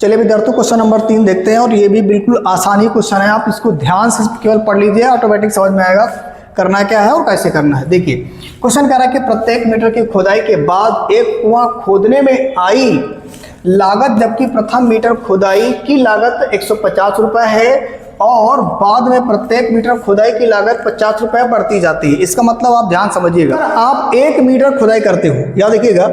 चलिए विद्यार्थियों question number 3 देखते हैं और ये भी बिल्कुल आसानी क्वेश्चन है। आप इसको ध्यान से केवल पढ़ लीजिए, ऑटोमेटिक समझ में आएगा करना क्या है और कैसे करना है। देखिए क्वेश्चन कह रहा है कि प्रत्येक मीटर की खुदाई के बाद एक कुआं खोदने में आई लागत, जबकि प्रथम मीटर खुदाई की लागत 150 रुपये है और बाद में प्रत्येक मीटर खुदाई की लागत 50 रुपये बढ़ती जाती है। इसका मतलब आप ध्यान समझिएगा, अगर आप 1 मीटर खुदाई करते हो, याद रखिएगा,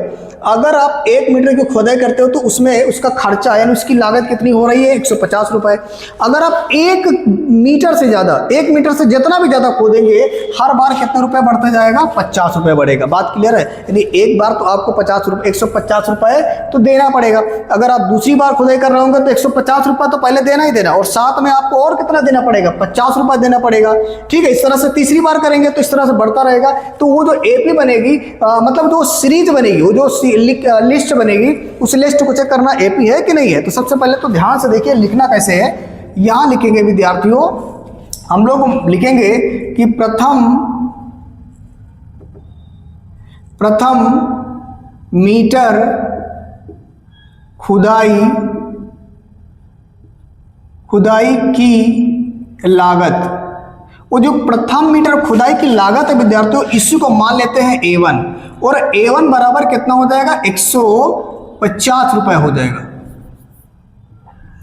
अगर आप 1 मीटर की खुदाई करते हो तो उसमें उसका खर्चा यानी उसकी लागत कितनी हो रही है 150 रुपये। अगर आप 1 मीटर से ज़्यादा, 1 मीटर से जितना भी ज़्यादा खोदेंगे हर बार कितने रुपये बढ़ते जाएगा, 50 रुपये बढ़ेगा। बात क्लियर है? यानी एक बार तो आपको 150 रुपये तो देना पड़ेगा। अगर आप दूसरी बार खुदाई कर रहे होंगे तो 150 रुपये तो पहले देना ही देना, और साथ में आपको और कितना देना पड़ेगा, 50 रुपये देना पड़ेगा। ठीक है, इस तरह से तीसरी बार करेंगे तो इस तरह से बढ़ता रहेगा। तो वो जो एपी बनेगी, मतलब जो सीरीज बनेगी, वो जो लिस्ट बनेगी, उस लिस्ट को चेक करना एपी है कि नहीं है। तो सबसे पहले तो ध्यान से देखिए लिखना कैसे है। यहां लिखेंगे विद्यार्थियों, हम लोग लिखेंगे कि प्रथम मीटर खुदाई की लागत, वो जो प्रथम मीटर खुदाई की लागत है विद्यार्थियों, इसी को मान लेते हैं A1, और A1 बराबर कितना हो जाएगा, 150 रुपये हो जाएगा।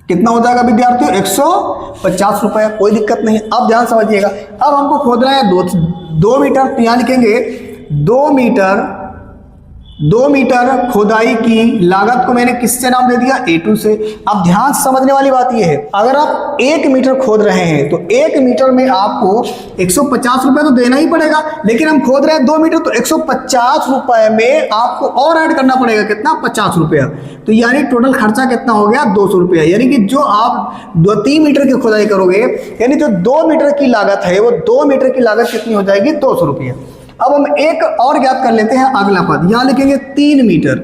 कितना हो जाएगा विद्यार्थियों, 150 रुपये। कोई दिक्कत नहीं, अब ध्यान समझिएगा। अब हमको खोदना है 2 मीटर, तो यहाँ लिखेंगे 2 मीटर खुदाई की लागत को मैंने किससे नाम दे दिया, A2 से। अब ध्यान समझने वाली बात यह है, अगर आप 1 मीटर खोद रहे हैं तो 1 मीटर में आपको 150 रुपये तो देना ही पड़ेगा, लेकिन हम खोद रहे हैं 2 मीटर, तो 150 रुपये में आपको और ऐड करना पड़ेगा, कितना, 50 रुपया। तो यानी टोटल खर्चा कितना हो गया, 200 रुपया। यानी कि जो आप 3 मीटर की खुदाई करोगे, यानी जो 2 मीटर की लागत है, वो 2 मीटर की लागत कितनी हो जाएगी, 200 रुपया। अब हम एक और ज्ञात कर लेते हैं, अगला पद। यहां लिखेंगे 3 मीटर,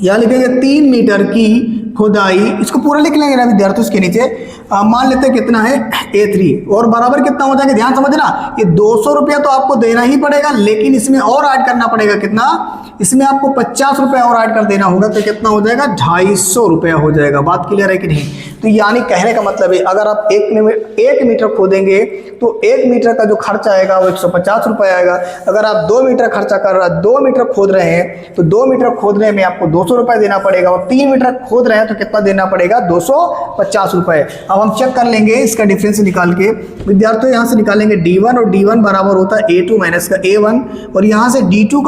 यहां लिखेंगे 3 मीटर की खुदाई, इसको पूरा लिख लेंगे ना विद्यार्थियों, इसके नीचे मान लेते हैं कितना है, A3, और बराबर कितना हो जाएगा, ध्यान समझना, ये 200 रुपया तो आपको देना ही पड़ेगा, लेकिन इसमें और ऐड करना पड़ेगा, कितना, इसमें आपको 50 रुपया और ऐड कर देना होगा, तो कितना हो जाएगा, 250 रुपया हो जाएगा। बात क्लियर है कि नहीं? तो यानी कहने का मतलब है, अगर आप 1 मीटर खोदेंगे तो 1 मीटर का जो खर्च आएगा वो 150 रुपये आएगा। अगर आप 2 मीटर खर्चा कर रहे हैं, 2 मीटर खोद रहे हैं, तो 2 मीटर खोदने में आपको 200 रुपये देना पड़ेगा, और 3 मीटर खोद रहे हैं तो कितना देना पड़ेगा, 250 रुपये। अब हम चेक कर लेंगे इसका डिफरेंस निकाल के विद्यार्थियों, यहाँ से निकालेंगे D1, और D1 बराबर होता है A2 माइनस का A1, और यहाँ से A2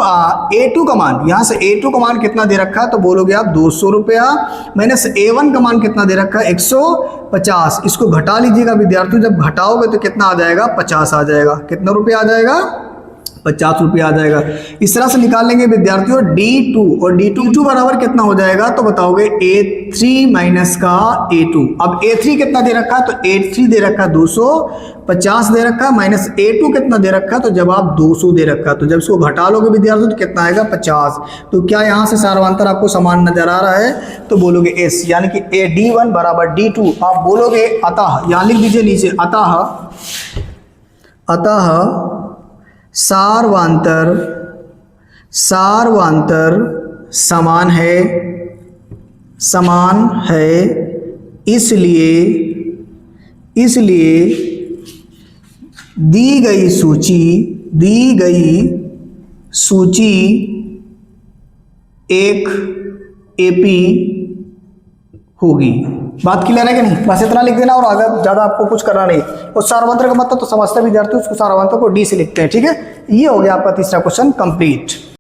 का मान, यहाँ से A2 का मान कितना दे रखा है, तो बोलोगे आप 200 रुपया, माइनस A1 का मान कितना दे रखा है, 150। इसको घटा लीजिएगा विद्यार्थियों, जब घटाओगे तो कितना आ जाएगा, 50 आ जाएगा। कितना रुपया आ जाएगा, 50 रुपया आ जाएगा। इस तरह से निकाल लेंगे विद्यार्थियों D2, और D2 बराबर कितना हो जाएगा, तो बताओगे A3 माइनस का A2। अब A3 कितना दे रखा है, तो A3 दे रखा है 250 दे रखा है, माइनस A2 कितना दे रखा है, तो जवाब 200 दे रखा है। तो जब इसको घटा लोगे विद्यार्थियों तो कितना आएगा, 50। तो क्या यहाँ से सार्वंतर आपको समान नजर आ रहा है, तो बोलोगे S, यानी कि D1 बराबर D2। आप बोलोगे अतः, यहाँ लिख दीजिए नीचे, अतः सार्वंतर समान है, इसलिए दी गई सूची एक एपी होगी। बात क्लियर है कि नहीं? बस इतना लिख देना, और अगर ज़्यादा आपको कुछ करना नहीं। और सार्वंतर का मतलब तो समझते विद्यार्थी, उसको सार्वंतर को D से लिखते हैं। ठीक है, ये हो गया आपका तीसरा क्वेश्चन कंप्लीट।